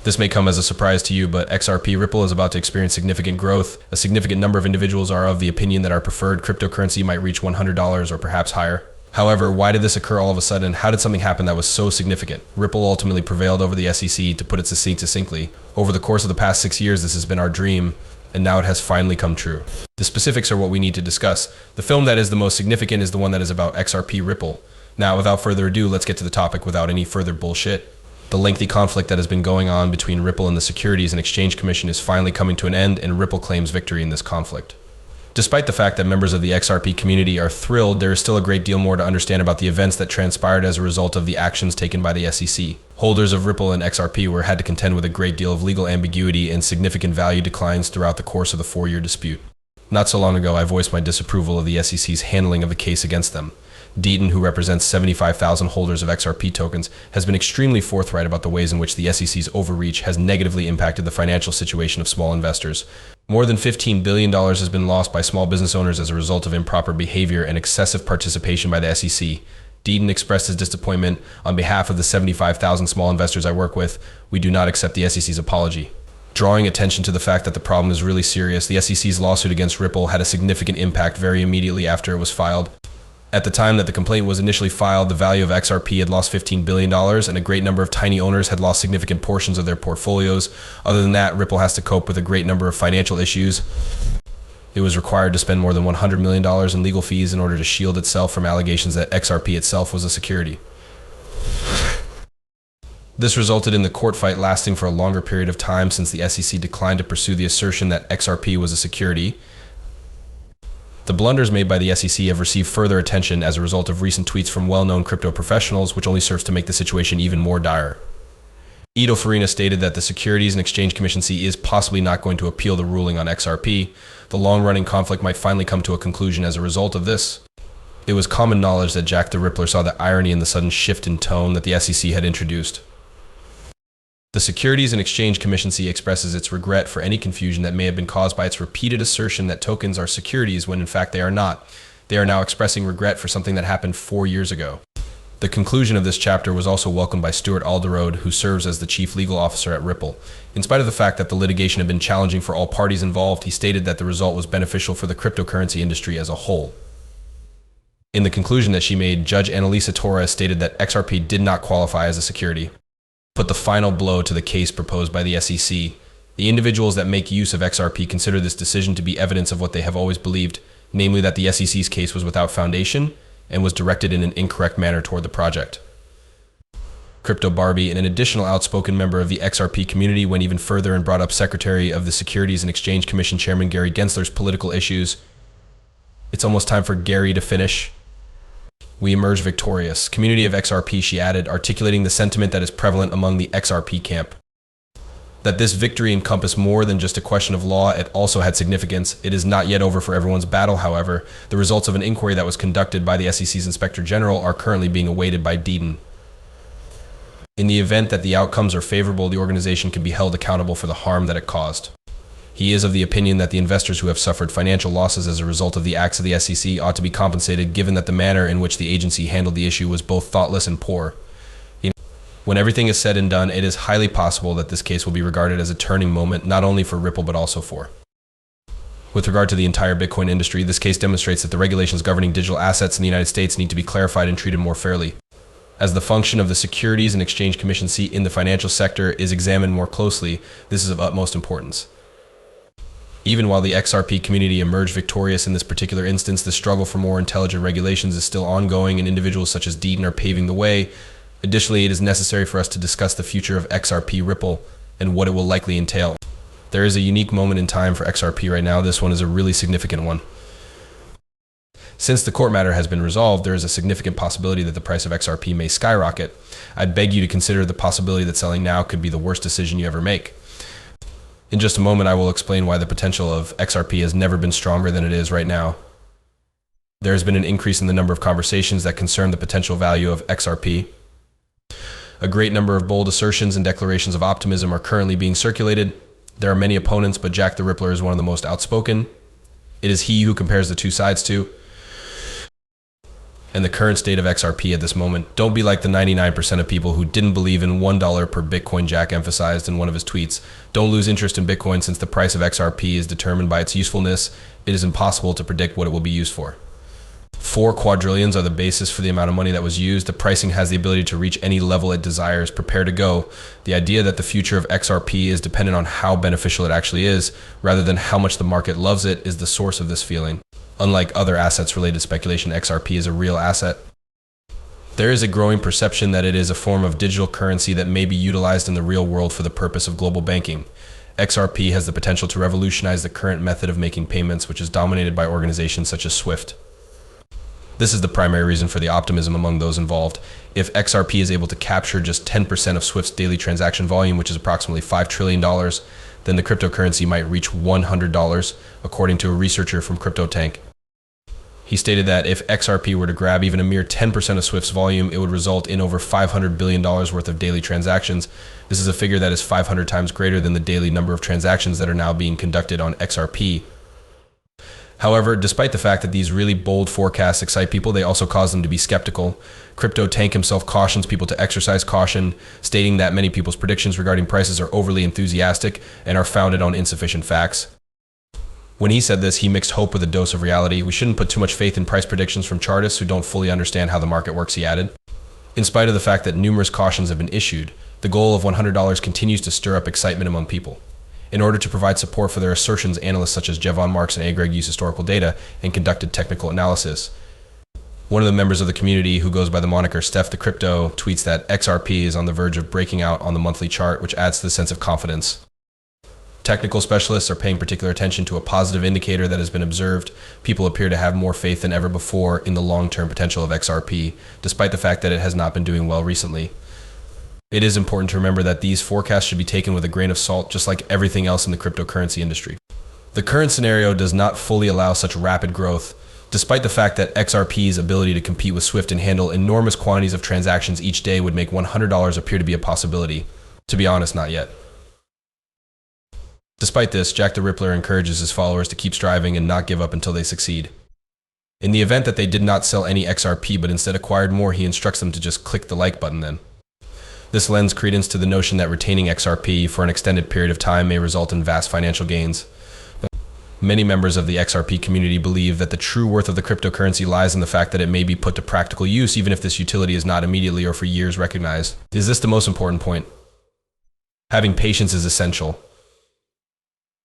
This may come as a surprise to you, but XRP Ripple is about to experience significant growth. A significant number of individuals are of the opinion that our preferred cryptocurrency might reach $100 or perhaps higher. However, why did this occur all of a sudden? How did something happen that was so significant? Ripple ultimately prevailed over the SEC. To put it succinctly, over the course of the past 6 years, this has been our dream, and now it has finally come true. The specifics are what we need to discuss. The film that is the most significant is the one that is about XRP Ripple. Now, without further ado, let's get to the topic without any further bullshit. The lengthy conflict that has been going on between Ripple and the Securities and Exchange Commission is finally coming to an end, and Ripple claims victory in this conflict. Despite the fact that members of the XRP community are thrilled, there is still a great deal more to understand about the events that transpired as a result of the actions taken by the SEC. Holders of Ripple and XRP had to contend with a great deal of legal ambiguity and significant value declines throughout the course of the 4-year dispute. Not so long ago, I voiced my disapproval of the SEC's handling of the case against them. Deaton, who represents 75,000 holders of XRP tokens, has been extremely forthright about the ways in which the SEC's overreach has negatively impacted the financial situation of small investors. More than $15 billion has been lost by small business owners as a result of improper behavior and excessive participation by the SEC. Deaton expressed his disappointment on behalf of the 75,000 small investors I work with. We do not accept the SEC's apology. Drawing attention to the fact that the problem is really serious, the SEC's lawsuit against Ripple had a significant impact very immediately after it was filed. At the time that the complaint was initially filed, the value of XRP had lost $15 billion, and a great number of tiny owners had lost significant portions of their portfolios. Other than that, Ripple has to cope with a great number of financial issues. It was required to spend more than $100 million in legal fees in order to shield itself from allegations that XRP itself was a security. This resulted in the court fight lasting for a longer period of time since the SEC declined to pursue the assertion that XRP was a security. The blunders made by the SEC have received further attention as a result of recent tweets from well-known crypto professionals, which only serves to make the situation even more dire. Ito Farina stated that the Securities and Exchange Commission is possibly not going to appeal the ruling on XRP. The long-running conflict might finally come to a conclusion as a result of this. It was common knowledge that Jack the Rippler saw the irony in the sudden shift in tone that the SEC had introduced. The Securities and Exchange Commission expresses its regret for any confusion that may have been caused by its repeated assertion that tokens are securities when in fact they are not. They are now expressing regret for something that happened 4 years ago. The conclusion of this chapter was also welcomed by Stuart Alderode, who serves as the chief legal officer at Ripple. In spite of the fact that the litigation had been challenging for all parties involved, he stated that the result was beneficial for the cryptocurrency industry as a whole. In the conclusion that she made, Judge Annalisa Torres stated that XRP did not qualify as a security. Put the final blow to the case proposed by the SEC. The individuals that make use of XRP consider this decision to be evidence of what they have always believed, namely that the SEC's case was without foundation and was directed in an incorrect manner toward the project. Crypto Barbie, and an additional outspoken member of the XRP community, went even further and brought up Secretary of the Securities and Exchange Commission Chairman Gary Gensler's political issues. It's almost time for Gary to finish. We emerge victorious. Community of XRP, she added, articulating the sentiment that is prevalent among the XRP camp. That this victory encompassed more than just a question of law, it also had significance. It is not yet over for everyone's battle, however. The results of an inquiry that was conducted by the SEC's Inspector General are currently being awaited by Deaton. In the event that the outcomes are favorable, the organization can be held accountable for the harm that it caused. He is of the opinion that the investors who have suffered financial losses as a result of the acts of the SEC ought to be compensated, given that the manner in which the agency handled the issue was both thoughtless and poor. When everything is said and done, it is highly possible that this case will be regarded as a turning moment, not only for Ripple but also for. With regard to the entire Bitcoin industry, this case demonstrates that the regulations governing digital assets in the United States need to be clarified and treated more fairly. As the function of the Securities and Exchange Commission in the financial sector is examined more closely, this is of utmost importance. Even while the XRP community emerged victorious in this particular instance, the struggle for more intelligent regulations is still ongoing, and individuals such as Deaton are paving the way. Additionally, it is necessary for us to discuss the future of XRP Ripple and what it will likely entail. There is a unique moment in time for XRP right now. This one is a really significant one. Since the court matter has been resolved, there is a significant possibility that the price of XRP may skyrocket. I'd beg you to consider the possibility that selling now could be the worst decision you ever make. In just a moment, I will explain why the potential of XRP has never been stronger than it is right now. There has been an increase in the number of conversations that concern the potential value of XRP. A great number of bold assertions and declarations of optimism are currently being circulated. There are many opponents, but Jack the Rippler is one of the most outspoken. It is he who compares the two sides to. and the current state of XRP at this moment. Don't be like the 99% of people who didn't believe in $1 per Bitcoin Jack emphasized in one of his tweets. Don't lose interest in Bitcoin since the price of XRP is determined by its usefulness. It is impossible to predict what it will be used for. 4 quadrillions are the basis for the amount of money that was used. The pricing has the ability to reach any level it desires. Prepare to go. The idea that the future of XRP is dependent on how beneficial it actually is, rather than how much the market loves it, is the source of this feeling. Unlike other assets-related speculation, XRP is a real asset. There is a growing perception that it is a form of digital currency that may be utilized in the real world for the purpose of global banking. XRP has the potential to revolutionize the current method of making payments, which is dominated by organizations such as SWIFT. This is the primary reason for the optimism among those involved. If XRP is able to capture just 10% of SWIFT's daily transaction volume, which is approximately $5 trillion, then the cryptocurrency might reach $100, according to a researcher from Us.Thankx. He stated that if XRP were to grab even a mere 10% of SWIFT's volume, it would result in over $500 billion worth of daily transactions. This is a figure that is 500 times greater than the daily number of transactions that are now being conducted on XRP. However, despite the fact that these really bold forecasts excite people, they also cause them to be skeptical. Us.Thankx himself cautions people to exercise caution, stating that many people's predictions regarding prices are overly enthusiastic and are founded on insufficient facts. When he said this, he mixed hope with a dose of reality. We shouldn't put too much faith in price predictions from chartists who don't fully understand how the market works, he added. In spite of the fact that numerous cautions have been issued, the goal of $100 continues to stir up excitement among people. In order to provide support for their assertions, analysts such as Jevon Marks and A. Greg used historical data and conducted technical analysis. One of the members of the community, who goes by the moniker Steph the Crypto, tweets that XRP is on the verge of breaking out on the monthly chart, which adds to the sense of confidence. Technical specialists are paying particular attention to a positive indicator that has been observed. People appear to have more faith than ever before in the long-term potential of XRP, despite the fact that it has not been doing well recently. It is important to remember that these forecasts should be taken with a grain of salt, just like everything else in the cryptocurrency industry. The current scenario does not fully allow such rapid growth, despite the fact that XRP's ability to compete with SWIFT and handle enormous quantities of transactions each day would make $100 appear to be a possibility. To be honest, not yet. Despite this, Jack the Rippler encourages his followers to keep striving and not give up until they succeed. In the event that they did not sell any XRP but instead acquired more, he instructs them to just click the like button then. This lends credence to the notion that retaining XRP for an extended period of time may result in vast financial gains. Many members of the XRP community believe that the true worth of the cryptocurrency lies in the fact that it may be put to practical use even if this utility is not immediately or for years recognized. Is this the most important point? Having patience is essential.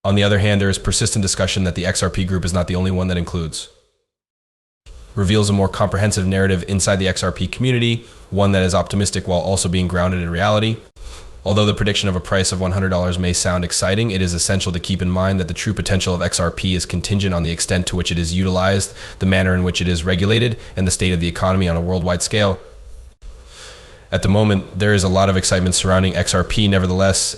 On the other hand, there is persistent discussion that the XRP group is not the only one that includes. Reveals a more comprehensive narrative inside the XRP community, one that is optimistic while also being grounded in reality. Although the prediction of a price of $100 may sound exciting, it is essential to keep in mind that the true potential of XRP is contingent on the extent to which it is utilized, the manner in which it is regulated, and the state of the economy on a worldwide scale. At the moment, there is a lot of excitement surrounding XRP. Nevertheless,